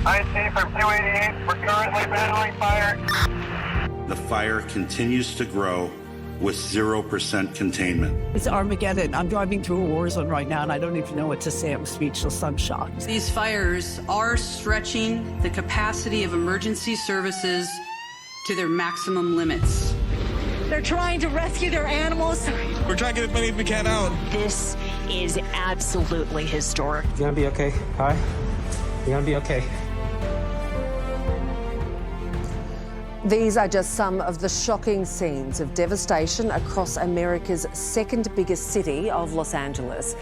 IC from 288, we're currently battling fire. The fire continues to grow with 0% containment. It's Armageddon. I'm driving through a war zone right now and I don't even know what to say. I'm speechless. I'm shocked. These fires are stretching the capacity of emergency services to their maximum limits. They're trying to rescue their animals. We're trying to get as many as we can out. This is absolutely historic. You're gonna be okay, hi? You're gonna be okay. These are just some of the shocking scenes of devastation across America's second biggest city of Los Angeles.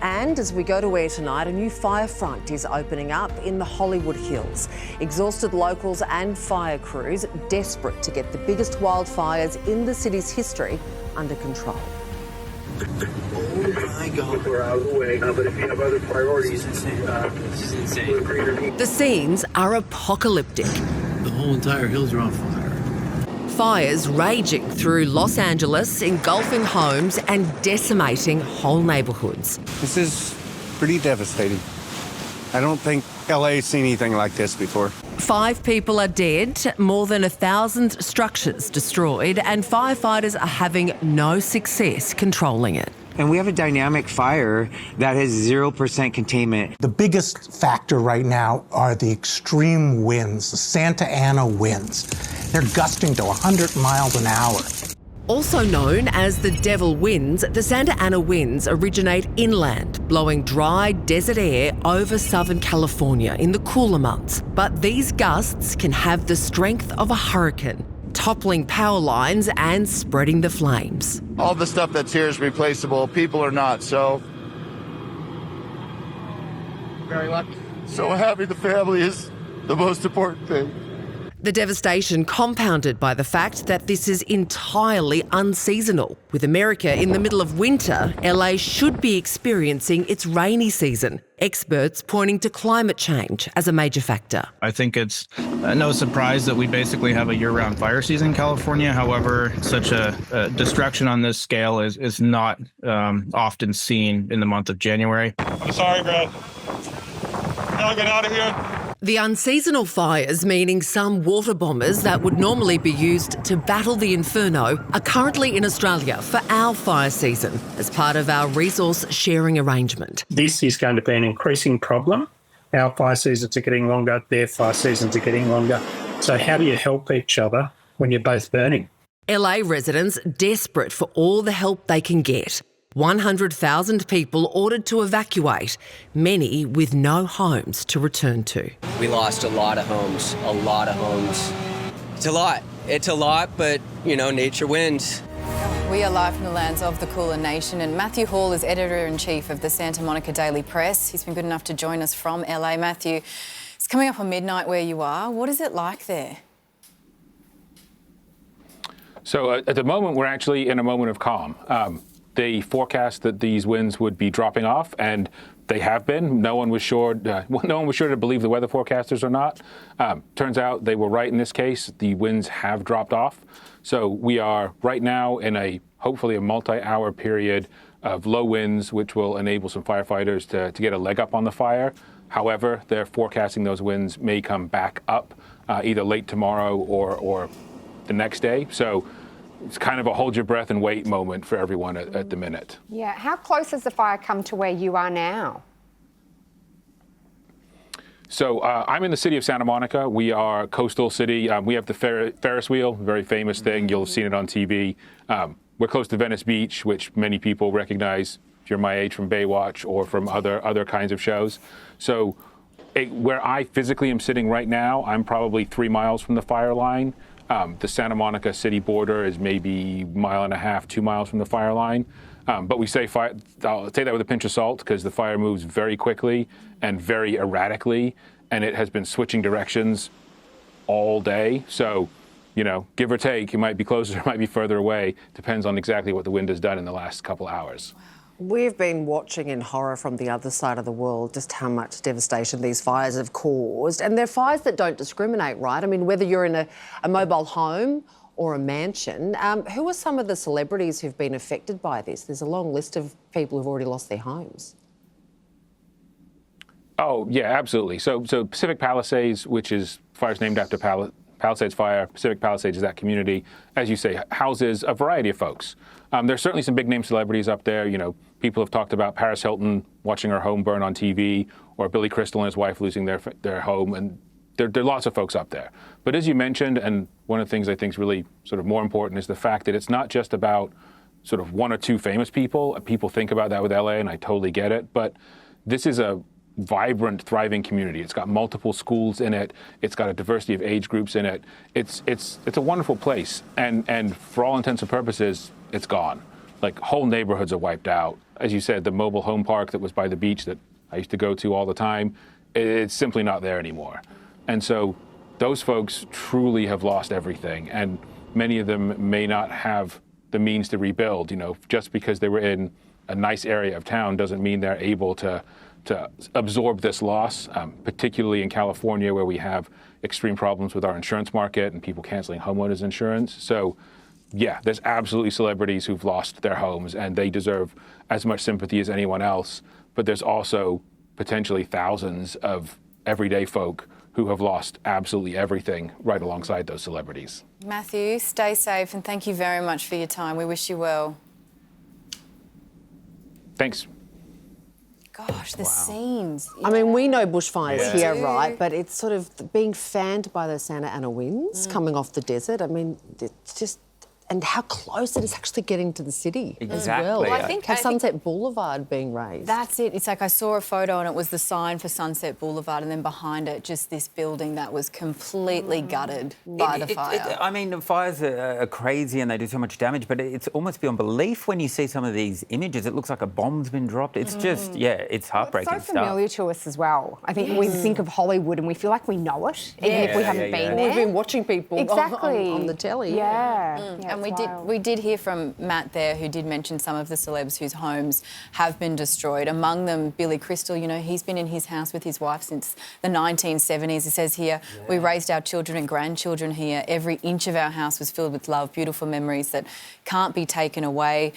And as we go to air tonight, a new fire front is opening up in the Hollywood Hills. Exhausted locals and fire crews desperate to get the biggest wildfires in the city's history under control. Oh my God. We're out of the way, but if you have other priorities, this is insane. The scenes are apocalyptic. The whole entire hills are on fire. Fires raging through Los Angeles, engulfing homes and decimating whole neighbourhoods. This is pretty devastating. I don't think LA's seen anything like this before. 5 people are dead, more than 1,000 structures destroyed, and firefighters are having no success controlling it. And we have a dynamic fire that has 0% containment. The biggest factor right now are the extreme winds, the Santa Ana winds. They're gusting to 100 miles an hour. Also known as the devil winds, the Santa Ana winds originate inland, blowing dry desert air over Southern California in the cooler months. But these gusts can have the strength of a hurricane, toppling power lines and spreading the flames. All the stuff that's here is replaceable. People are not, so very lucky. So having the family is the most important thing. The devastation compounded by the fact that this is entirely unseasonal. With America in the middle of winter, LA should be experiencing its rainy season. Experts pointing to climate change as a major factor. I think it's no surprise that we basically have a year-round fire season in California. However, such a destruction on this scale is not often seen in the month of January. I'm sorry, Brad. Now get out of here. The unseasonal fires, meaning some water bombers that would normally be used to battle the inferno, are currently in Australia for our fire season as part of our resource sharing arrangement. This is going to be an increasing problem. Our fire seasons are getting longer, their fire seasons are getting longer. So how do you help each other when you're both burning? LA residents desperate for all the help they can get. 100,000 people ordered to evacuate, many with no homes to return to. We lost a lot of homes, It's a lot, but, nature wins. We are live from the lands of the Cooler Nation, and Matthew Hall is Editor-in-Chief of the Santa Monica Daily Press. He's been good enough to join us from LA. Matthew, it's coming up on midnight where you are. What is it like there? So at the moment, we're actually in a moment of calm. They forecast that these winds would be dropping off, and they have been. No one was sure to believe the weather forecasters or not. Turns out they were right in this case. The winds have dropped off. So we are right now in hopefully a multi-hour period of low winds, which will enable some firefighters to get a leg up on the fire. However, they're forecasting those winds may come back up either late tomorrow or the next day. So it's kind of a hold your breath and wait moment for everyone at the minute. Yeah. How close has the fire come to where you are now? So I'm in the city of Santa Monica. We are a coastal city. We have the Ferris wheel, very famous thing. You'll have seen it on TV. We're close to Venice Beach, which many people recognize if you're my age from Baywatch or from other kinds of shows. So where I physically am sitting right now, I'm probably 3 miles from the fire line. The Santa Monica city border is maybe 1.5 miles, 2 miles from the fire line. But we say fire, I'll take that with a pinch of salt because the fire moves very quickly and very erratically, and it has been switching directions all day. So, give or take, it might be closer, it might be further away. Depends on exactly what the wind has done in the last couple hours. We've been watching in horror from the other side of the world just how much devastation these fires have caused. And they're fires that don't discriminate, right? I mean, whether you're in a mobile home or a mansion, who are some of the celebrities who've been affected by this? There's a long list of people who've already lost their homes. Oh, yeah, absolutely. So Pacific Palisades, which is fire's named after Palisades Fire. Pacific Palisades is that community, as you say, houses a variety of folks. There's certainly some big name celebrities up there. You know, people have talked about Paris Hilton watching her home burn on TV, or Billy Crystal and his wife losing their home, and there are lots of folks up there. But as you mentioned, and one of the things I think is really sort of more important is the fact that it's not just about sort of one or two famous people. People think about that with LA, and I totally get it. But this is a vibrant, thriving community. It's got multiple schools in it. It's got a diversity of age groups in it. It's a wonderful place. And for all intents and purposes, it's gone. Like, whole neighborhoods are wiped out. As you said, the mobile home park that was by the beach that I used to go to all the time, it's simply not there anymore. And so those folks truly have lost everything. And many of them may not have the means to rebuild. You know, just because they were in a nice area of town doesn't mean they're able to absorb this loss, particularly in California, where we have extreme problems with our insurance market and people canceling homeowners insurance. So, yeah, there's absolutely celebrities who've lost their homes, and they deserve as much sympathy as anyone else. But there's also potentially thousands of everyday folk who have lost absolutely everything right alongside those celebrities. Matthew, stay safe, and thank you very much for your time. We wish you well. Thanks. Gosh, the scenes. I mean, we know bushfires here, right? But it's sort of being fanned by those Santa Ana winds coming off the desert. I mean, it's just... And how close it is actually getting to the city as well. Well, I think Sunset Boulevard being raised. That's it. It's like I saw a photo and it was the sign for Sunset Boulevard, and then behind it, just this building that was completely gutted by the fire. I mean, fires are crazy and they do so much damage, but it's almost beyond belief when you see some of these images. It looks like a bomb's been dropped. It's just, it's heartbreaking It's so familiar to us as well. I think we think of Hollywood and we feel like we know it, even if we haven't been there. We've been watching people on the telly. Yeah. And we did hear from Matt there, who did mention some of the celebs whose homes have been destroyed. Among them, Billy Crystal. You know, he's been in his house with his wife since the 1970s. He says here, we raised our children and grandchildren here. Every inch of our house was filled with love, beautiful memories that can't be taken away.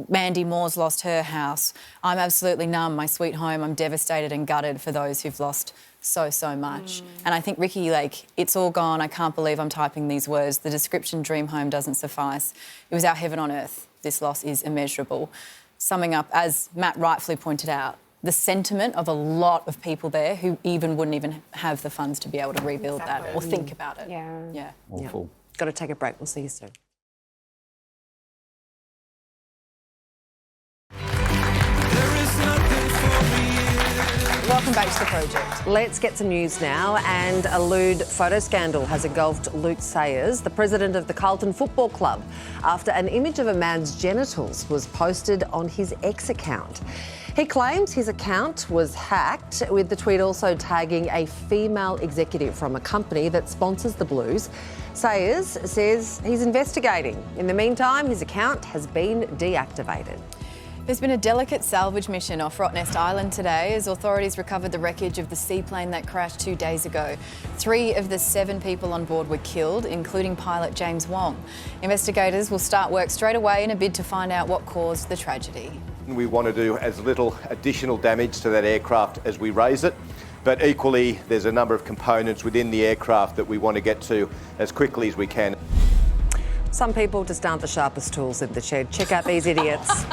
Mandy Moore's lost her house. I'm absolutely numb. My sweet home. I'm devastated and gutted for those who've lost so much. And I think, Ricky, like, it's all gone. I can't believe I'm typing these words. The description dream home doesn't suffice. It was our heaven on earth. This loss is immeasurable. Summing up, as Matt rightfully pointed out, the sentiment of a lot of people there who wouldn't even have the funds to be able to rebuild that or think about it. Yeah. Awful. Got to take a break. We'll see you soon. Welcome back to the project. Let's get some news now. And a lewd photo scandal has engulfed Luke Sayers, the president of the Carlton Football Club, after an image of a man's genitals was posted on his X account. He claims his account was hacked, with the tweet also tagging a female executive from a company that sponsors the Blues. Sayers says he's investigating. In the meantime, his account has been deactivated. There's been a delicate salvage mission off Rottnest Island today as authorities recovered the wreckage of the seaplane that crashed 2 days ago. 3 of the 7 people on board were killed, including pilot James Wong. Investigators will start work straight away in a bid to find out what caused the tragedy. We want to do as little additional damage to that aircraft as we raise it, but equally there's a number of components within the aircraft that we want to get to as quickly as we can. Some people just aren't the sharpest tools in the shed. Check out these idiots.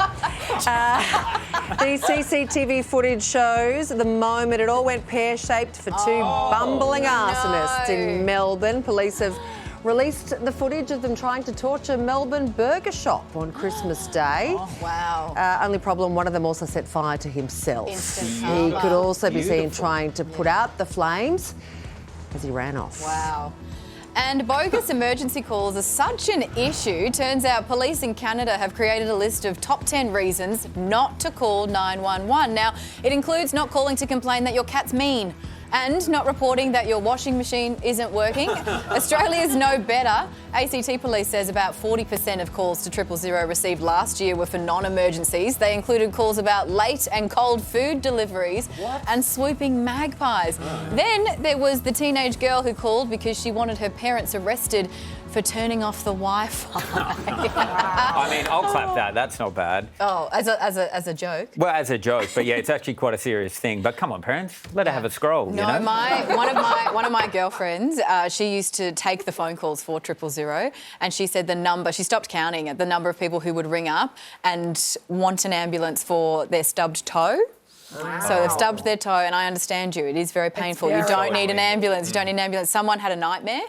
The CCTV footage shows the moment it all went pear-shaped for 2 bumbling arsonists in Melbourne. Police have released the footage of them trying to torture Melbourne Burger Shop on Christmas Day. Oh, wow. Only problem, one of them also set fire to himself. Instant He karma. could also be seen trying to put out the flames as he ran off. Wow. And bogus emergency calls are such an issue. Turns out police in Canada have created a list of top 10 reasons not to call 911. Now, it includes not calling to complain that your cat's mean and not reporting that your washing machine isn't working. Australia's no better. ACT Police says about 40% of calls to 000 received last year were for non-emergencies. They included calls about late and cold food deliveries and swooping magpies. Then there was the teenage girl who called because she wanted her parents arrested for turning off the Wi-Fi. I mean, I'll clap that. That's not bad. Oh, as a joke? Well, as a joke, but yeah, it's actually quite a serious thing. But come on, parents, let her have a scroll. No, you know? one of my girlfriends, she used to take the phone calls for 000, and she said she stopped counting at the number of people who would ring up and want an ambulance for their stubbed toe. Wow. So they've stubbed their toe, and I understand you. It is very painful. You don't need an ambulance. You don't need an ambulance. Someone had a nightmare.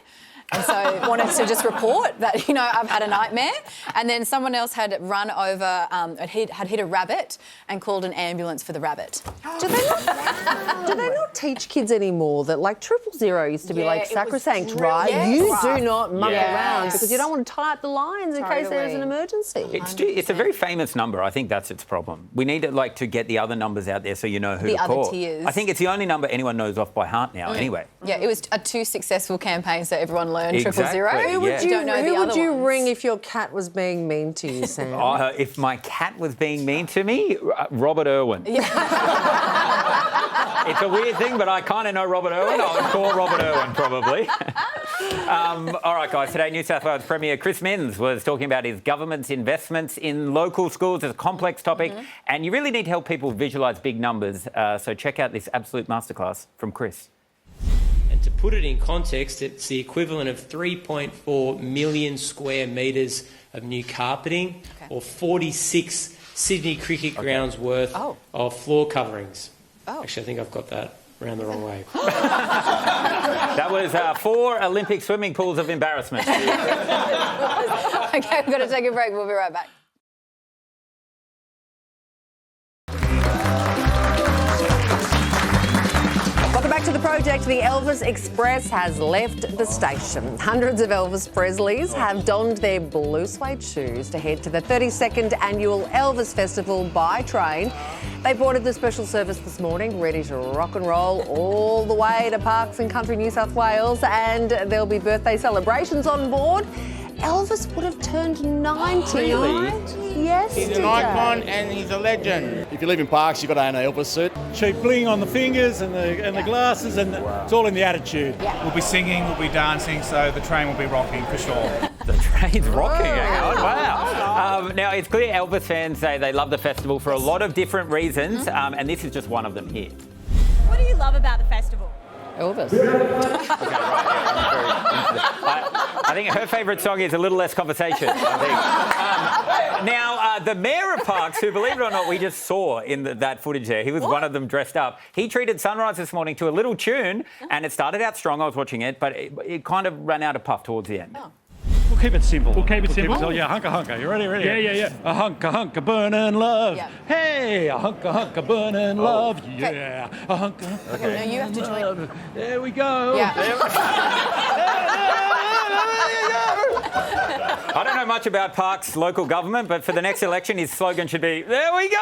And so wanted to just report that, I've had a nightmare. And then someone else had run over, had hit a rabbit and called an ambulance for the rabbit. Do they not teach kids anymore that, like, 000 used to be like sacrosanct, right? You do not muck around because you don't want to tie up the lines in case there is an emergency. It's a very famous number. I think that's its problem. We need to get the other numbers out there so you know who to call. The other tiers. I think it's the only number anyone knows off by heart now, anyway. Yeah, it was a 2 successful campaigns that everyone learned. Exactly. 000. Who would you ring if your cat was being mean to you, Sam? If my cat was being mean to me, Robert Irwin. Yeah. It's a weird thing, but I kind of know Robert Irwin. I would call Robert Irwin, probably. All right, guys. Today, New South Wales Premier Chris Minns was talking about his government's investments in local schools. It's a complex topic, and you really need to help people visualise big numbers. So check out this absolute masterclass from Chris. And to put it in context, it's the equivalent of 3.4 million square metres of new carpeting or 46 Sydney cricket grounds worth of floor coverings. Actually, I think I've got that around the wrong way. That was 4 Olympic swimming pools of embarrassment. OK, we've got to take a break. We'll be right back. Welcome back to the project. The Elvis Express has left the station. Hundreds of Elvis Presleys have donned their blue suede shoes to head to the 32nd annual Elvis Festival by train. They boarded the special service this morning, ready to rock and roll all the way to Parks and Country, New South Wales, and there'll be birthday celebrations on board. Elvis would have turned 90. Really? Yesterday. He's an icon and he's a legend. If you live in Parks, you've got to own an Elvis suit. Cheap bling on the fingers and the glasses, and it's all in the attitude. Yeah. We'll be singing, we'll be dancing, so the train will be rocking for sure. The train's rocking, hang on. Wow. Now, it's clear Elvis fans say they love the festival for a lot of different reasons, and this is just one of them here. What do you love about the festival? Elvis. I think her favourite song is A Little Less Conversation, I think. Now, the Mayor of Parks, who, believe it or not, we just saw in that footage there, he was one of them dressed up. He treated Sunrise this morning to a little tune, and it started out strong, I was watching it, but it kind of ran out of puff towards the end. We'll keep it simple. Yeah, hunka. You ready? Yeah. A hunka burning love. Yeah. Hey, a hunka burning love. Yeah. A hunka. Okay. No, you have to join. There we go. Yeah. I don't know much about Parks' local government, but for the next election, his slogan should be, there we go!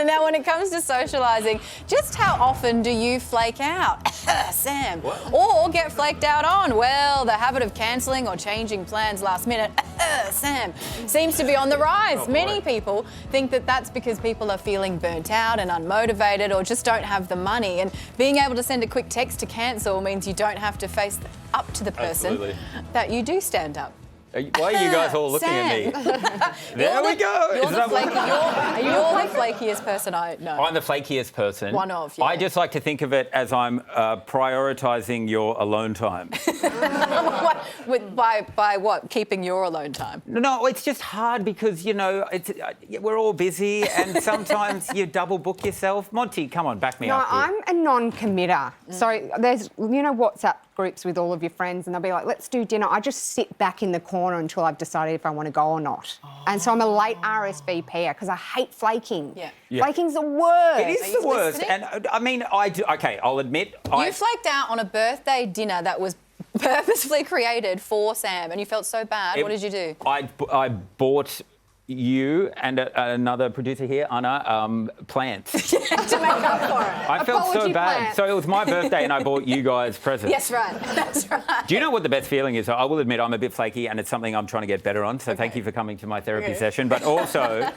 Now, when it comes to socialising, just how often do you flake out, Sam? Or get flaked out on? Well, the habit of cancelling or changing plans last minute, Sam, seems to be on the rise. Many people think that that's because people are feeling burnt out and unmotivated or just don't have the money. And being able to send a quick text to cancel means you don't have to face up to the person that you do stand up. Why are you guys all looking at me? There we go. You're the flakiest person I know. I'm the flakiest person. One of, yeah. I just like to think of it as I'm prioritising your alone time. By what? Keeping your alone time? No, it's just hard because, we're all busy and sometimes you double book yourself. Monty, come on, back me up. No, I'm a non-committer. So there's, WhatsApp groups with all of your friends and they'll be like, let's do dinner. I just sit back in the corner until I've decided if I want to go or not. And so I'm a late RSVPer because I hate flaking. Yeah. Flaking's the worst. It is the worst. And I mean, I do. Okay, I'll admit. You flaked out on a birthday dinner that was purposefully created for Sam and you felt so bad. What did you do? I bought you and another producer here, Anna, plants. To make up for it. I felt so Apology bad. plant. So it was my birthday and I bought you guys presents. Yes, right. That's right. Do you know what the best feeling is? I will admit I'm a bit flaky and it's something I'm trying to get better on. So thank you for coming to my therapy session. But also,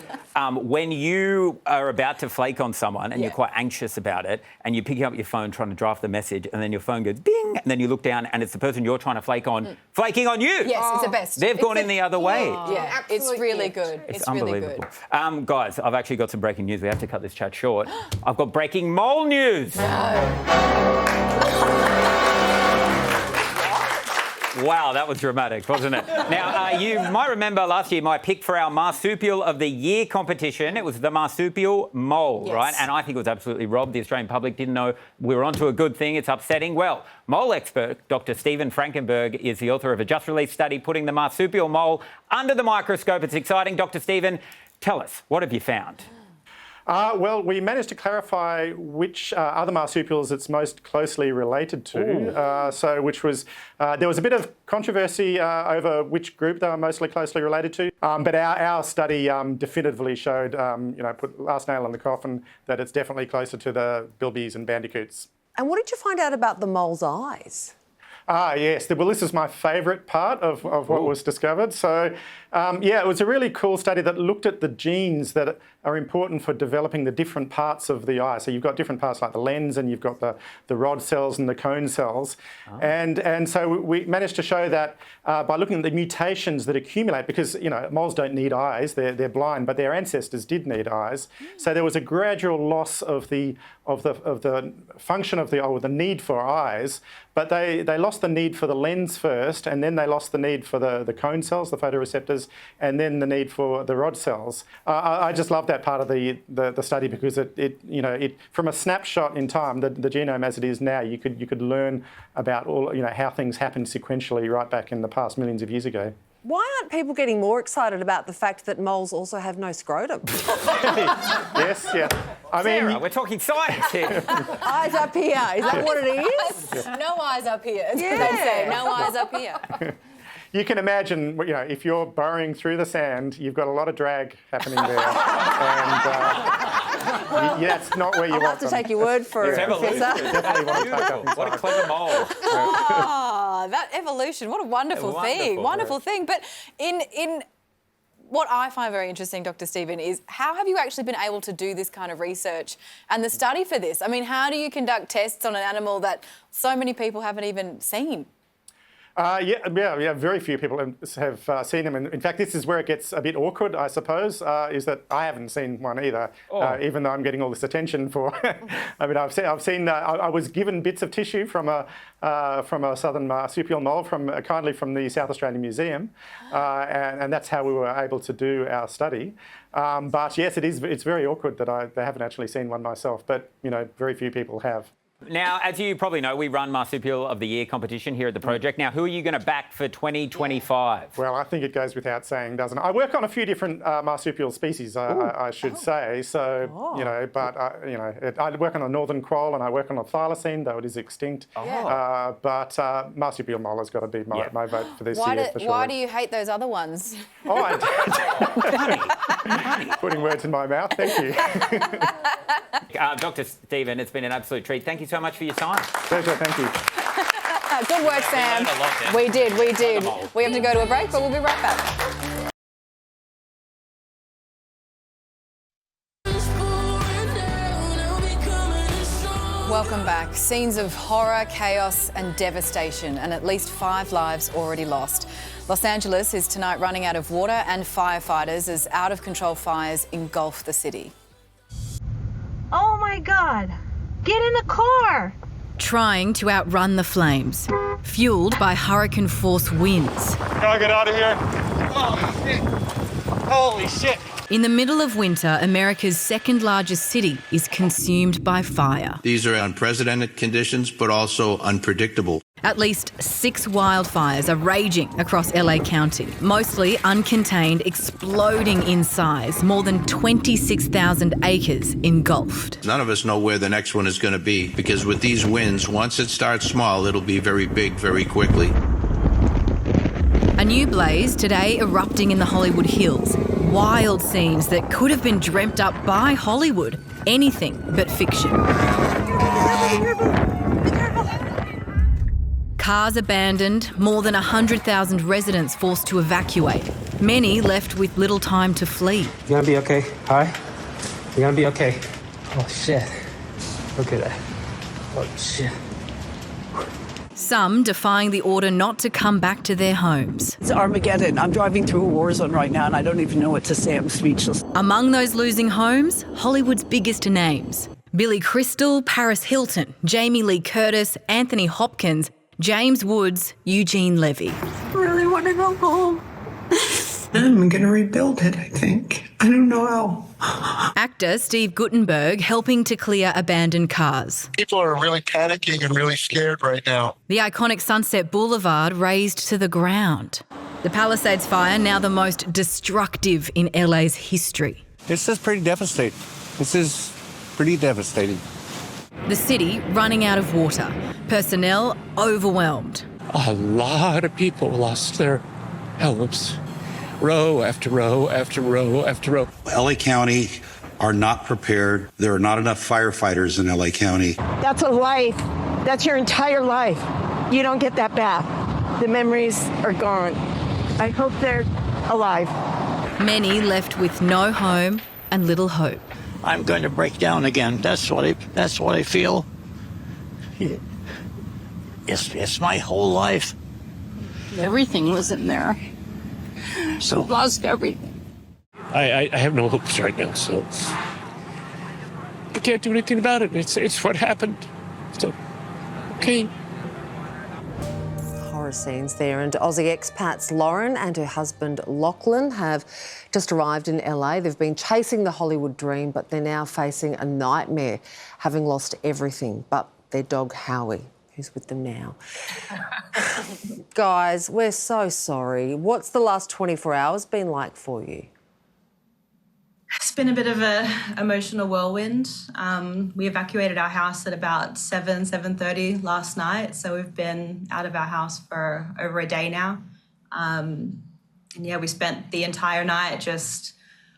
when you are about to flake on someone and you're quite anxious about it and you're picking up your phone trying to draft the message and then your phone goes ding and then you look down and it's the person you're trying to flake on flaking on you. Yes, it's the best. They've gone in the other way. Yeah, it's really good. It's unbelievable. Really good. Guys, I've actually got some breaking news. We have to cut this chat short. I've got breaking mole news. Wow, that was dramatic, wasn't it? Now, you might remember last year my pick for our Marsupial of the Year competition. It was the Marsupial Mole, right? And I think it was absolutely robbed. The Australian public didn't know we were onto a good thing. It's upsetting. Well, mole expert Dr. Stephen Frankenberg is the author of a just-released study putting the Marsupial Mole under the microscope. It's exciting. Dr. Stephen, tell us, what have you found? Well, we managed to clarify which other marsupials it's most closely related to. There was a bit of controversy over which group they were mostly closely related to. But our study definitively showed, put last nail in the coffin, that it's definitely closer to the bilbies and bandicoots. And what did you find out about the mole's eyes? Yes. Well, this is my favourite part of what was discovered. So, it was a really cool study that looked at the genes that are important for developing the different parts of the eye. So you've got different parts like the lens and you've got the rod cells and the cone cells. And so we managed to show that by looking at the mutations that accumulate, because, moles don't need eyes, they're blind, but their ancestors did need eyes. So there was a gradual loss of the function of the need for eyes, but they lost the need for the lens first, and then they lost the need for the cone cells, the photoreceptors, and then the need for the rod cells. I just love that part of the study because it from a snapshot in time, the genome as it is now, you could learn about all how things happened sequentially right back in the past millions of years ago. Why aren't people getting more excited about the fact that moles also have no scrotum? Yes, yeah. Sarah, we're talking science here. Eyes up here. Is that what it is? No eyes up here. Yeah. They'd say, no eyes up here. You can imagine, if you're burrowing through the sand, you've got a lot of drag happening there, and that's not where you want them. I'll have to take your word for it, Professor. Definitely want to tuck up inside. What a clever mole. That evolution, what a wonderful thing. Wonderful thing. But in what I find very interesting, Dr. Stephen, is how have you actually been able to do this kind of research and the study for this? I mean, how do you conduct tests on an animal that so many people haven't even seen? Very few people have seen them. And in fact, this is where it gets a bit awkward, I suppose, is that I haven't seen one either, even though I'm getting all this attention for. I've seen. I was given bits of tissue from a southern marsupial mole kindly from the South Australian Museum, and that's how we were able to do our study. But yes, it's very awkward that I haven't actually seen one myself. But very few people have. Now, as you probably know, we run Marsupial of the Year competition here at the project. Now, who are you going to back for 2025? Well, I think it goes without saying, doesn't it? I work on a few different marsupial species, I should say. So, I work on a northern quoll and I work on a thylacine, though it is extinct. But marsupial mole has got to be my vote for this year, for sure. Why do you hate those other ones? Putting words in my mouth. Thank you. Dr. Stephen, it's been an absolute treat. Thank you so much for your time. Pleasure, thank you. Good work, Sam. We did. We have to go to a break, but we'll be right back. Welcome back. Scenes of horror, chaos and devastation, and at least 5 lives already lost. Los Angeles is tonight running out of water and firefighters as out-of-control fires engulf the city. Oh my God! Get in the car! Trying to outrun the flames, fueled by hurricane-force winds. Gotta get out of here. Oh, shit. Holy shit. In the middle of winter, America's second largest city is consumed by fire. These are unprecedented conditions, but also unpredictable. At least 6 wildfires are raging across LA County, mostly uncontained, exploding in size, more than 26,000 acres engulfed. None of us know where the next one is going to be, because with these winds, once it starts small, it'll be very big very quickly. A new blaze today erupting in the Hollywood Hills. Wild scenes that could have been dreamt up by Hollywood anything but fiction. Cars abandoned, more than 100,000 residents forced to evacuate, many left with little time to flee. You gonna be okay? Hi? You gonna be okay? Oh, shit. Look at that. Oh, shit. Some defying the order not to come back to their homes. It's Armageddon. I'm driving through a war zone right now and I don't even know what to say. I'm speechless. Among those losing homes, Hollywood's biggest names. Billy Crystal, Paris Hilton, Jamie Lee Curtis, Anthony Hopkins, James Woods, Eugene Levy. I really want to go home. I'm going to rebuild it, I think. I don't know how. Actor Steve Guttenberg helping to clear abandoned cars. People are really panicking and really scared right now. The iconic Sunset Boulevard razed to the ground. The Palisades fire now the most destructive in LA's history. This is pretty devastating. This is pretty devastating. The city running out of water. Personnel overwhelmed. A lot of people lost their homes. Row after row after row after row. LA County are not prepared. There are not enough firefighters in LA County. That's a life. That's your entire life. You don't get that back. The memories are gone. I hope they're alive. Many left with no home and little hope. I'm going to break down again. That's what I feel. It's my whole life. Everything was in there. So lost everything. I have no hopes right now, so I can't do anything about it. It's what happened. So, okay. Horror scenes there. And Aussie expats Lauren and her husband Lachlan have just arrived in LA. They've been chasing the Hollywood dream, but they're now facing a nightmare, having lost everything but their dog Howie, who's with them now. Guys, we're so sorry. What's the last 24 hours been like for you? It's been a bit of an emotional whirlwind. We evacuated our house at about 7:30 last night, so we've been out of our house for over a day now. And yeah, we spent the entire night just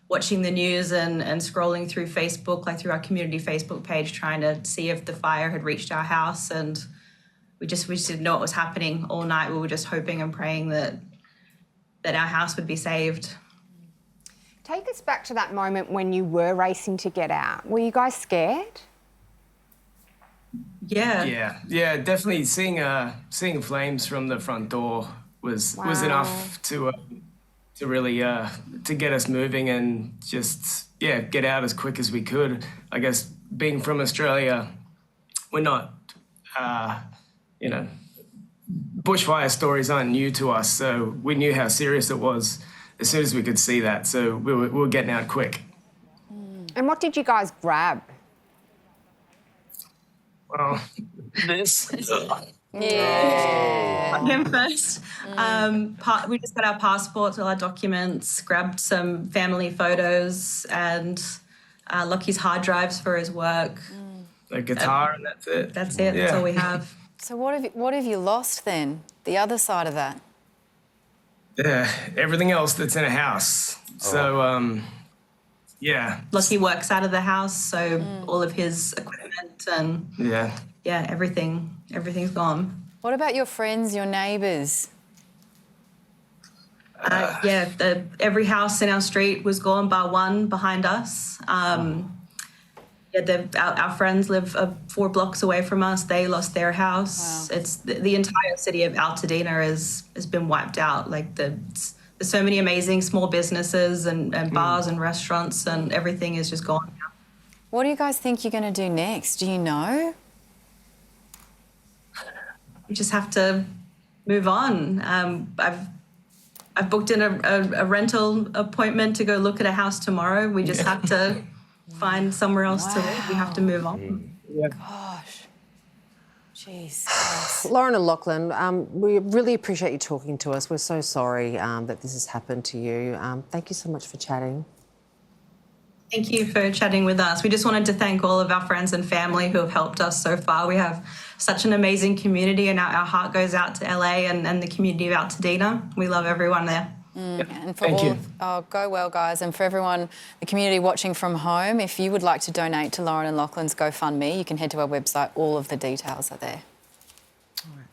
watching the news and scrolling through Facebook, like through our community Facebook page, trying to see if the fire had reached our house. And we just didn't know what was happening all night. We were just hoping and praying that our house would be saved. Take us back to that moment when you were racing to get out. Were you guys scared? Yeah. Yeah, definitely seeing flames from the front door was enough to really to get us moving and just get out as quick as we could. I guess being from Australia, we're not bushfire stories aren't new to us, so we knew how serious it was as soon as we could see that. So we were getting out quick. And what did you guys grab? Well, this. Yeah. Him first. We just got our passports, all our documents, grabbed some family photos and Lockie's hard drives for his work. A guitar and that's it. That's it. Yeah. That's all we have. So what have you lost then? The other side of that? Everything else that's in a house. So, Lockie works out of the house, so all of his equipment and everything's gone. What about your friends, your neighbours? Every house in our street was gone bar one behind us. Our friends live 4 blocks away from us. They lost their house. Wow. It's the entire city of Altadena has been wiped out. Like there's so many amazing small businesses and bars and restaurants, and everything is just gone now. What do you guys think you're going to do next? Do you know? We just have to move on. I've booked in a rental appointment to go look at a house tomorrow. We just have to find somewhere else to live. We have to move on. Gosh. Jeez. Lauren and Lachlan, we really appreciate you talking to us. We're so sorry that this has happened to you. Thank you so much for chatting. Thank you for chatting with us. We just wanted to thank all of our friends and family who have helped us so far. We have such an amazing community, and our heart goes out to LA and the community of Altadena. We love everyone there. And for go well, guys. And for everyone, the community watching from home, if you would like to donate to Lauren and Lachlan's GoFundMe, you can head to our website. All of the details are there.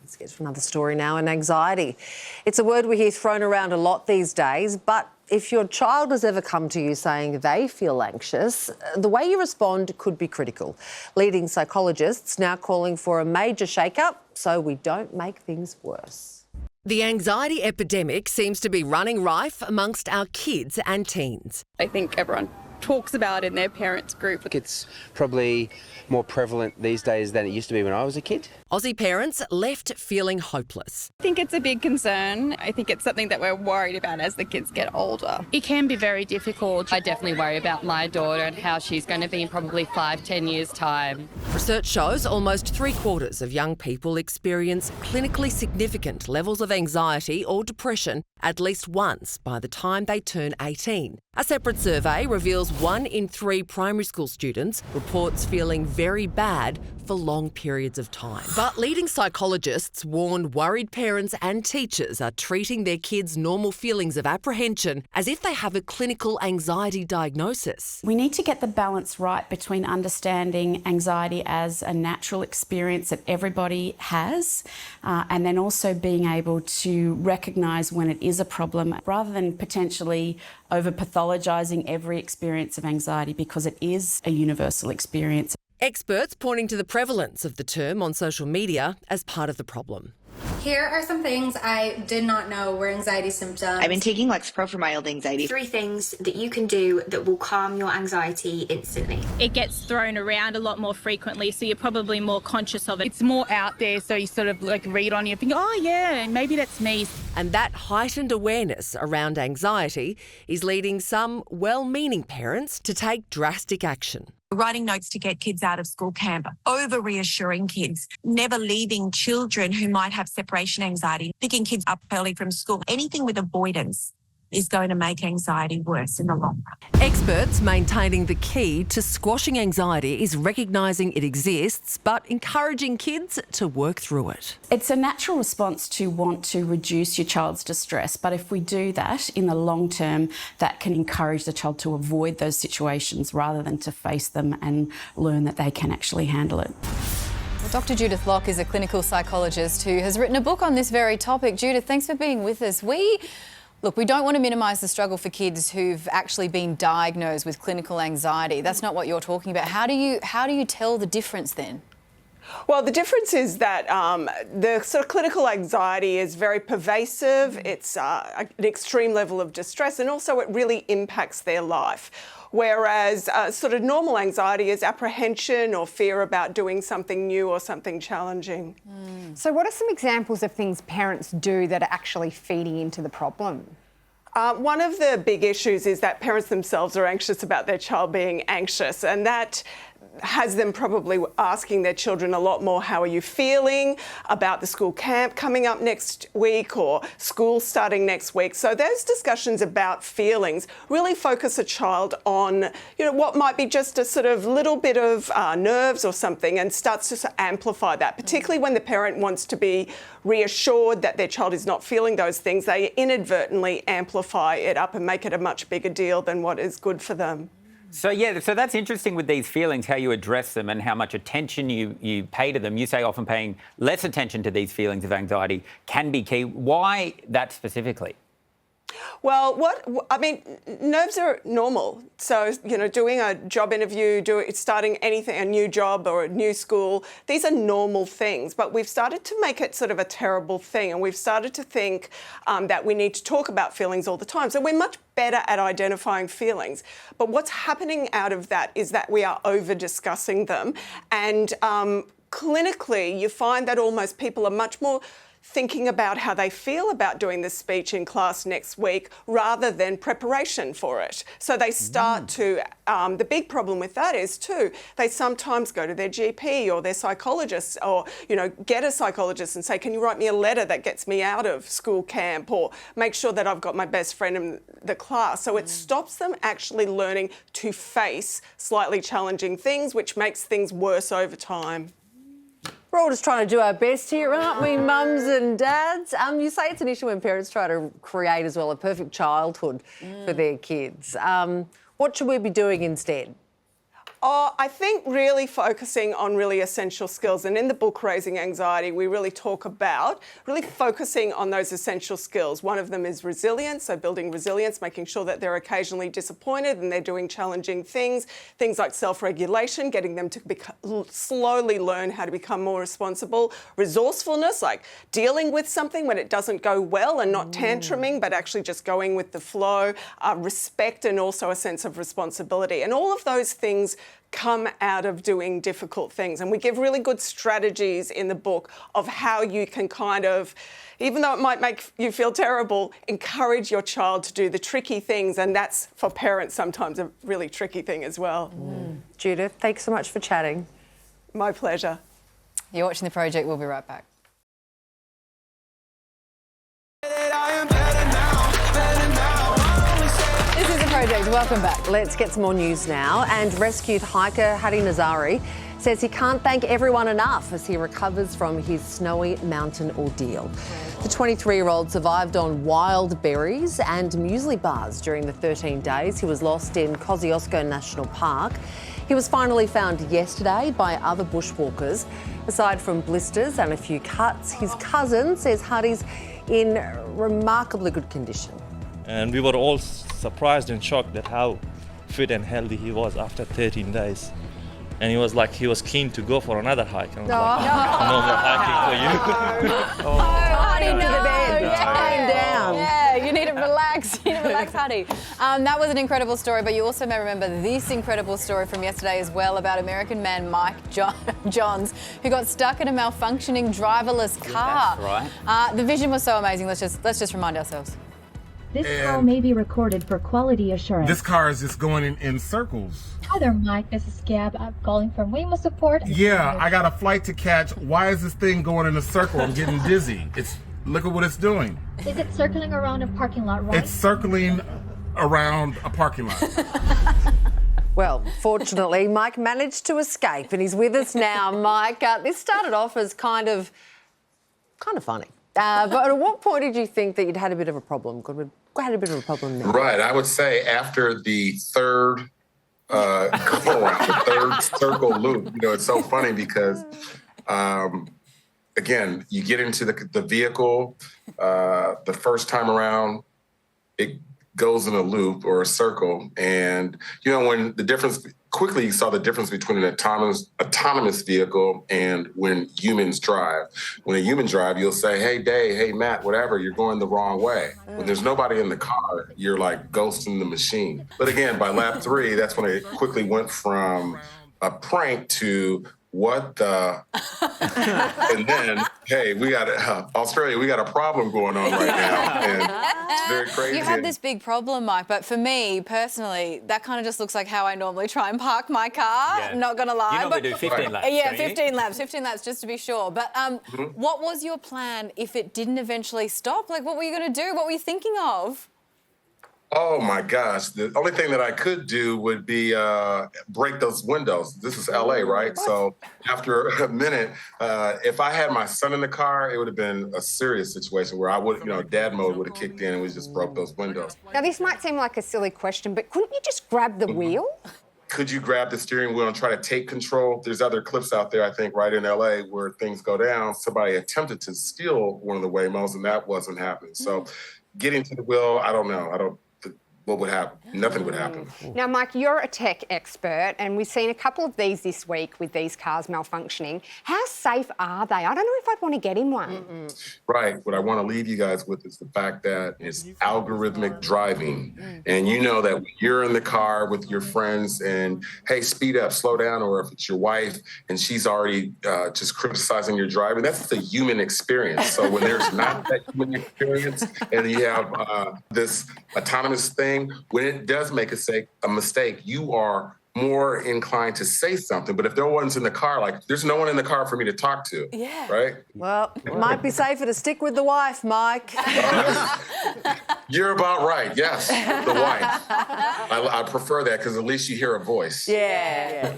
Let's get to another story now, and anxiety. It's a word we hear thrown around a lot these days, but if your child has ever come to you saying they feel anxious, the way you respond could be critical. Leading psychologists now calling for a major shake-up so we don't make things worse. The anxiety epidemic seems to be running rife amongst our kids and teens. I think everyone talks about it in their parents' group. It's probably more prevalent these days than it used to be when I was a kid. Aussie parents left feeling hopeless. I think it's a big concern. I think it's something that we're worried about as the kids get older. It can be very difficult. I definitely worry about my daughter and how she's going to be in probably 5-10 years' time. Research shows almost 3/4 of young people experience clinically significant levels of anxiety or depression at least once by the time they turn 18. A separate survey reveals 1 in 3 primary school students reports feeling very bad for long periods of time. But leading psychologists warn worried parents and teachers are treating their kids' normal feelings of apprehension as if they have a clinical anxiety diagnosis. We need to get the balance right between understanding anxiety as a natural experience that everybody has, and then also being able to recognise when it is a problem, rather than potentially over-pathologising every experience of anxiety, because it is a universal experience. Experts pointing to the prevalence of the term on social media as part of the problem. Here are some things I did not know were anxiety symptoms. I've been taking Lexapro for mild anxiety. 3 things that you can do that will calm your anxiety instantly. It gets thrown around a lot more frequently, so you're probably more conscious of it. It's more out there, so you sort of read on it and think, oh yeah, maybe that's me. And that heightened awareness around anxiety is leading some well-meaning parents to take drastic action. Writing notes to get kids out of school camp, over-reassuring kids, never leaving children who might have separation anxiety, picking kids up early from school. Anything with avoidance is going to make anxiety worse in the long run. Experts maintaining the key to squashing anxiety is recognising it exists, but encouraging kids to work through it. It's a natural response to want to reduce your child's distress, but if we do that in the long term, that can encourage the child to avoid those situations rather than to face them and learn that they can actually handle it. Well, Dr. Judith Locke is a clinical psychologist who has written a book on this very topic. Judith, thanks for being with us. Look, we don't want to minimise the struggle for kids who've actually been diagnosed with clinical anxiety. That's not what you're talking about. How do you tell the difference then? Well, the difference is that the sort of clinical anxiety is very pervasive. It's an extreme level of distress, and also it really impacts their life. Whereas sort of normal anxiety is apprehension or fear about doing something new or something challenging. So what are some examples of things parents do that are actually feeding into the problem? One of the big issues is that parents themselves are anxious about their child being anxious, and that has them probably asking their children a lot more, how are you feeling about the school camp coming up next week or school starting next week. So those discussions about feelings really focus a child on, what might be just a sort of little bit of nerves or something, and starts to amplify that, particularly when the parent wants to be reassured that their child is not feeling those things. They inadvertently amplify it up and make it a much bigger deal than what is good for them. So that's interesting with these feelings, how you address them and how much attention you pay to them. You say often paying less attention to these feelings of anxiety can be key. Why that specifically? Well, nerves are normal. So, doing a job interview, starting anything, a new job or a new school, these are normal things. But we've started to make it sort of a terrible thing, and we've started to think that we need to talk about feelings all the time. So we're much better at identifying feelings. But what's happening out of that is that we are over-discussing them. And clinically, you find that almost people are much more thinking about how they feel about doing this speech in class next week rather than preparation for it. So they start to, the big problem with that is too, they sometimes go to their GP or their psychologist or, get a psychologist and say, can you write me a letter that gets me out of school camp, or make sure that I've got my best friend in the class. So it stops them actually learning to face slightly challenging things, which makes things worse over time. We're all just trying to do our best here, aren't we, mums and dads? You say it's an issue when parents try to create as well a perfect childhood for their kids. What should we be doing instead? I think really focusing on really essential skills. And in the book, Raising Anxiety, we really talk about really focusing on those essential skills. One of them is resilience, so building resilience, making sure that they're occasionally disappointed and they're doing challenging things like self-regulation, getting them to slowly learn how to become more responsible. Resourcefulness, like dealing with something when it doesn't go well and not tantruming, but actually just going with the flow. Respect and also a sense of responsibility. And all of those things come out of doing difficult things. And we give really good strategies in the book of how you can kind of, even though it might make you feel terrible, encourage your child to do the tricky things. And that's, for parents, sometimes a really tricky thing as well. Judith, thanks so much for chatting. My pleasure. You're watching The Project. We'll be right back. This is The Project. Welcome back. Let's get some more news now. And rescued hiker Hadi Nazari says he can't thank everyone enough as he recovers from his snowy mountain ordeal. The 23-year-old survived on wild berries and muesli bars during the 13 days he was lost in Kosciuszko National Park. He was finally found yesterday by other bushwalkers. Aside from blisters and a few cuts, his cousin says Hadi's in remarkably good condition. And we were all surprised and shocked at how fit and healthy he was after 13 days. And he was keen to go for another hike. And I was like, no more hiking for you. Hadi, to the bed. Tie him down. Yeah, you need to relax. You need to relax, Hadi. That was an incredible story, but you also may remember this incredible story from yesterday as well about American man Mike Johns, who got stuck in a malfunctioning driverless car. That's right. The vision was so amazing. Let's just remind ourselves. This call may be recorded for quality assurance. This car is just going in circles. Hi there, Mike. This is Gab. I'm calling from Waymo Support. Yeah, I got a flight to catch. Why is this thing going in a circle? I'm getting dizzy. Look at what it's doing. Is it circling around a parking lot, right? It's circling around a parking lot. Well, fortunately, Mike managed to escape and he's with us now. Mike, this started off as kind of funny. But at what point did you think that you'd had a bit of a problem? Had a bit of a problem now. Right. I would say after the third go around, the third circle loop. It's so funny because, again, you get into the vehicle the first time around, it goes in a loop or a circle. And, when quickly you saw the difference between an autonomous vehicle and when humans drive. When a human drive, you'll say, hey, Dave, hey, Matt, whatever, you're going the wrong way. When there's nobody in the car, you're like ghosting the machine. But again, by lap 3, that's when it quickly went from a prank to what the... And then, hey, we got Australia, we got a problem going on right now. And it's very crazy. You had this big problem, Mike, but for me, personally, that kind of just looks like how I normally try and park my car. Yeah. Not going to lie. You normally do 15 laps, Yeah, don't you? 15 laps, just to be sure. But what was your plan if it didn't eventually stop? Like, what were you going to do? What were you thinking of? Oh my gosh. The only thing that I could do would be break those windows. This is LA, right? So after a minute, if I had my son in the car, it would have been a serious situation where I would, dad mode would have kicked in and we just broke those windows. Now, this might seem like a silly question, but couldn't you just grab the wheel? Could you grab the steering wheel and try to take control? There's other clips out there, I think, right in LA where things go down. Somebody attempted to steal one of the Waymos and that wasn't happening. So getting to the wheel, I don't know. What would happen? Nothing would happen. Now, Mike, you're a tech expert, and we've seen a couple of these this week with these cars malfunctioning. How safe are they? I don't know if I'd want to get in one. Right. What I want to leave you guys with is the fact that it's algorithmic driving. And you know that when you're in the car with your friends and, hey, speed up, slow down, or if it's your wife and she's already just criticizing your driving, that's the human experience. So when there's not that human experience and you have this autonomous thing, when it does make a mistake, you are more inclined to say something. But if no one's in the car, like, there's no one in the car for me to talk to. Yeah. Right? Well, it might be safer to stick with the wife, Mike. You're about right. Yes, the wife. I prefer that because at least you hear a voice. Yeah.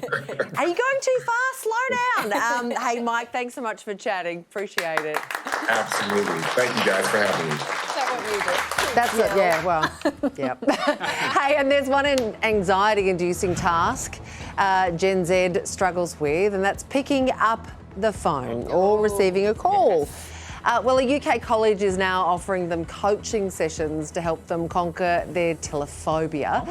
Are you going too fast? Slow down. Hey, Mike, thanks so much for chatting. Appreciate it. Absolutely. Thank you guys for having me. Is that what you do? That's it, yeah, well, yep. Hey, and there's one anxiety-inducing task Gen Z struggles with, and that's picking up the phone or receiving a call. Well, a UK college is now offering them coaching sessions to help them conquer their telephobia.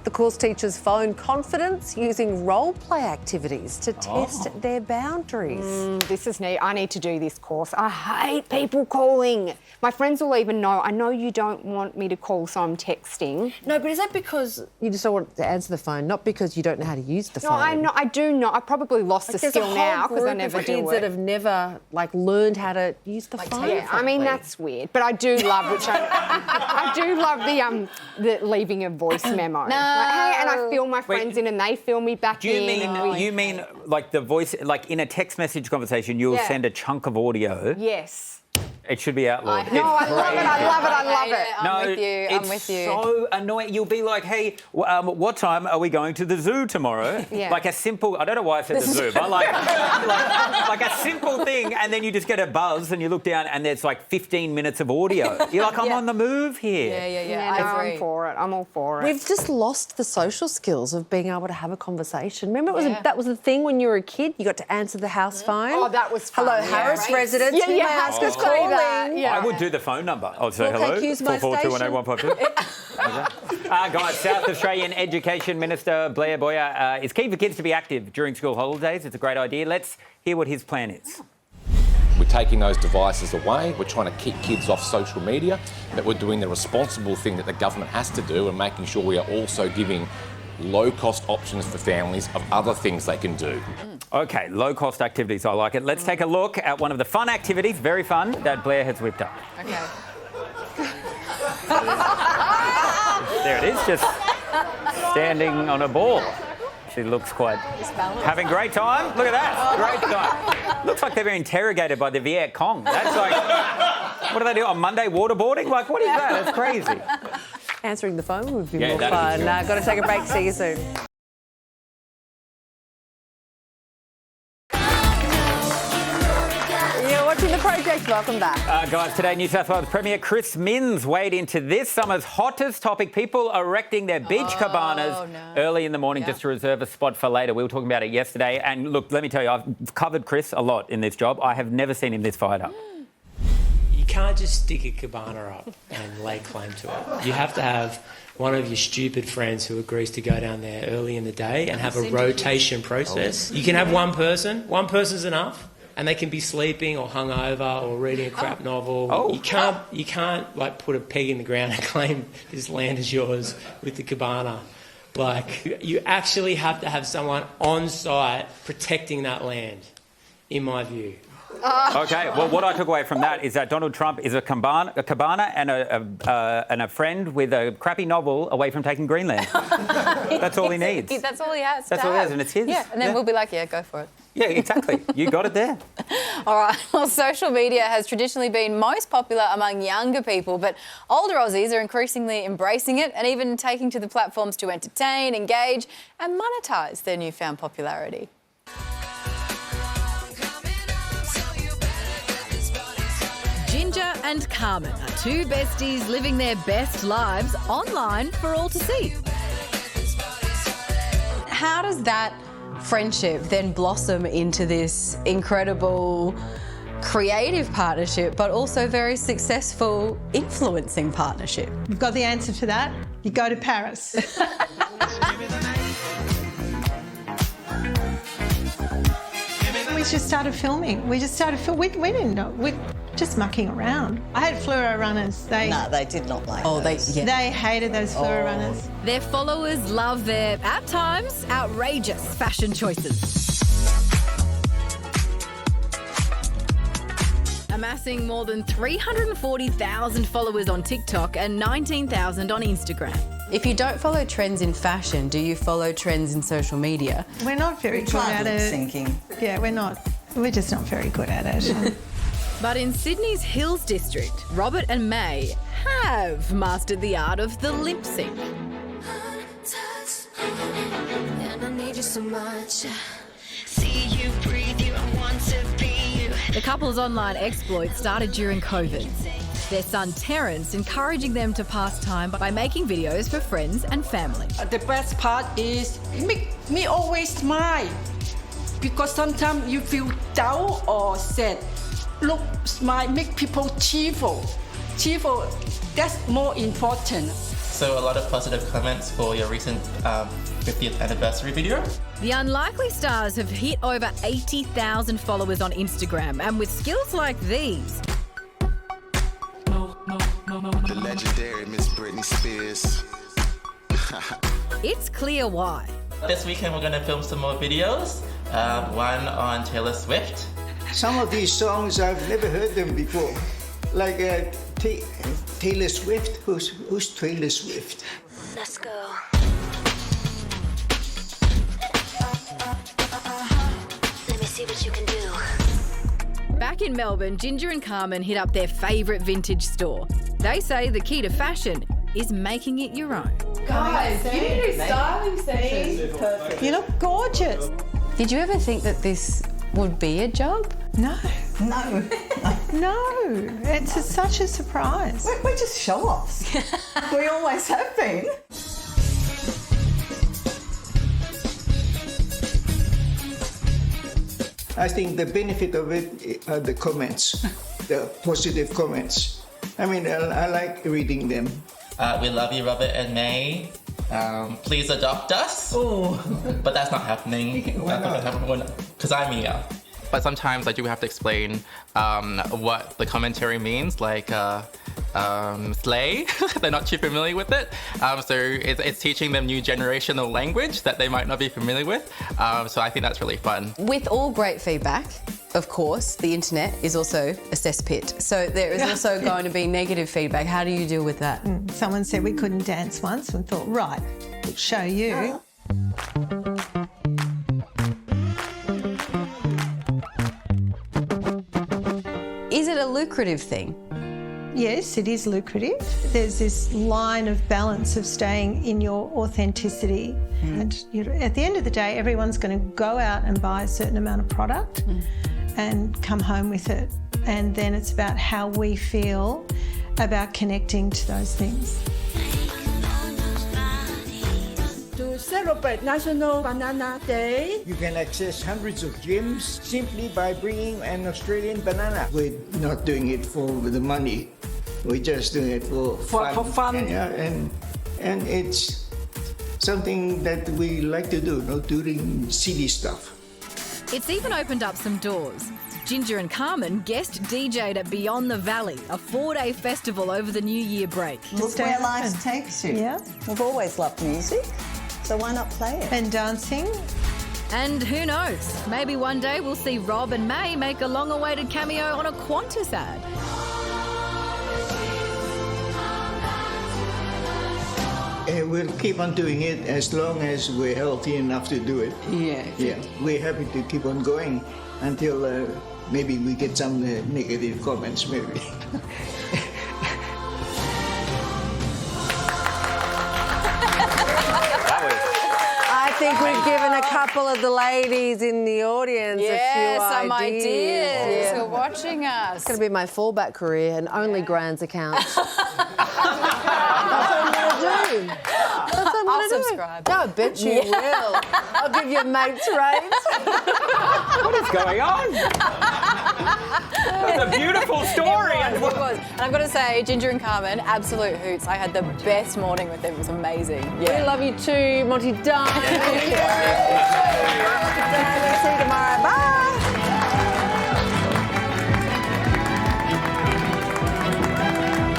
The course teaches phone confidence using role-play activities to test their boundaries. This is neat. I need to do this course. I hate people calling. My friends will even know, I know you don't want me to call, so I'm texting. No, but is that because you just don't want to answer the phone, not because you don't know how to use the phone? No, I do not. I probably lost the skill now because I never do it. There's a whole group of kids that have never, learned how to use the phone. Yeah, I mean, that's weird. But I do love, I do love the leaving a voice memo. No. Hey, and I fill my friends in and they fill me back in. You mean like the voice, like in a text message conversation, you'll send a chunk of audio? Yes. It should be outlawed. No, I love it. I love it. I'm with you. I'm with you. It's so annoying. You'll be like, hey, what time are we going to the zoo tomorrow? Yeah. Like a simple, I don't know why I said the zoo, but like a simple thing, and then you just get a buzz and you look down and there's 15 minutes of audio. You're like, I'm on the move here. Yeah. I agree. I'm for it. I'm all for it. We've just lost the social skills of being able to have a conversation. Remember, that was the thing when you were a kid. You got to answer the house phone. Oh, that was fun. Hello, Harris residents. Yeah, Ask us calling. I would do the phone number. I'd say hello. 4421852. Guys, South Australian Education Minister Blair Boyer is keen for kids to be active during school holidays. It's a great idea. Let's hear what his plan is. We're taking those devices away. We're trying to keep kids off social media, but we're doing the responsible thing that the government has to do and making sure we are also giving low-cost options for families of other things they can do. OK, low-cost activities, I like it. Let's take a look at one of the fun activities, very fun, that Blair has whipped up. Okay. There it is, just standing on a ball. She looks quite having a great time. Look at that, great time. Looks like they're being interrogated by the Viet Cong. That's like, what do they do on Monday, waterboarding? Like, what is that? That's crazy. Answering the phone would be more that'd fun. be good. Got to take a break. See you soon. You're watching The Project. Welcome back. Guys, today New South Wales Premier Chris Minns weighed into this summer's hottest topic, people erecting their beach cabanas early in the morning just to reserve a spot for later. We were talking about it yesterday. And look, let me tell you, I've covered Chris a lot in this job. I have never seen him this fired up. You can't just stick a cabana up and lay claim to it. You have to have one of your stupid friends who agrees to go down there early in the day and have a rotation process. You can have one person's enough, and they can be sleeping or hungover or reading a crap novel. You can't put a peg in the ground and claim this land is yours with the cabana. You actually have to have someone on site protecting that land, in my view. OK, well, what I took away from that is that Donald Trump is a cabana and a friend with a crappy novel away from taking Greenland. That's all he needs. That's all he has. That's all he has, and it's his. Yeah, and then we'll be like, yeah, go for it. Yeah, exactly. You got it there. All right. Well, social media has traditionally been most popular among younger people, but older Aussies are increasingly embracing it and even taking to the platforms to entertain, engage, and monetise their newfound popularity. Ginger and Carmen are two besties living their best lives online for all to see. How does that friendship then blossom into this incredible creative partnership, but also very successful influencing partnership? We've got the answer to that. You go to Paris. We just started filming. We didn't know. We're just mucking around. I had fluoro runners. No, they did not like those. They hated those fluoro runners. Their followers love their, at times, outrageous fashion choices. Amassing more than 340,000 followers on TikTok and 19,000 on Instagram. If you don't follow trends in fashion, do you follow trends in social media? We're not very good at it. Syncing. Yeah, we're not. We're just not very good at it. But in Sydney's Hills District, Robert and May have mastered the art of the lip sync. And I need you so much. See you, breathe you, I want to be you. The couple's online exploit started during COVID. Their son Terence encouraging them to pass time by making videos for friends and family. The best part is make me always smile, because sometimes you feel down or sad. Look, smile, make people cheerful. Cheerful, that's more important. So a lot of positive comments for your recent 50th anniversary video. The Unlikely Stars have hit over 80,000 followers on Instagram, and with skills like these, the legendary Miss Britney Spears. it's clear why. This weekend we're going to film some more videos. One on Taylor Swift. Some of these songs I've never heard them before, like Taylor Swift. Who's Taylor Swift? Let's go. Let me see what you can do. Back in Melbourne, Ginger and Carmen hit up their favourite vintage store. They say the key to fashion is making it your own. Guys, you need to do styling sessions. Perfect. You look gorgeous. Did you ever think that this would be a job? No. It's such a surprise. We're just show-offs. We always have been. I think the benefit of it are the comments, the positive comments. I mean, I like reading them. We love you, Robert and May. Please adopt us. Oh. But that's not happening. That's not happening because I'm here. But sometimes I do have to explain what the commentary means, like slay. They're not too familiar with it. So it's teaching them new generational language that they might not be familiar with. So I think that's really fun. With all great feedback, of course, the internet is also a cesspit. So there is also going to be negative feedback. How do you deal with that? Someone said we couldn't dance once and thought, right, we'll show you. Is it a lucrative thing? Yes, it is lucrative. There's this line of balance of staying in your authenticity. And at the end of the day, everyone's going to go out and buy a certain amount of product and come home with it. And then it's about how we feel about connecting to those things. To celebrate National Banana Day, You can access hundreds of gyms simply by bringing an Australian banana. We're not doing it for the money. We're just doing it for fun. And it's something that we like to do, not doing silly stuff. It's even opened up some doors. Ginger and Carmen guest DJ'd at Beyond the Valley, a 4-day festival over the New Year break. Look where life takes you. Yeah. We've always loved music, so why not play it? And dancing. And who knows, maybe one day we'll see Rob and May make a long-awaited cameo on a Qantas ad. We'll keep on doing it as long as we're healthy enough to do it. Yeah. We're happy to keep on going until maybe we get some negative comments, maybe. I think we've given a couple of the ladies in the audience a few some ideas. Yeah. Who are watching us. It's going to be my fallback career and only Grand's accounts. That's what I'm I'll going to do. subscribe. No, I bet you will. I'll give you mates rates. What is going on? That's a beautiful story. It was. And I've got to say, Ginger and Carmen, absolute hoots. I had the best morning with them. It was amazing. We love you too, Monty Dunn.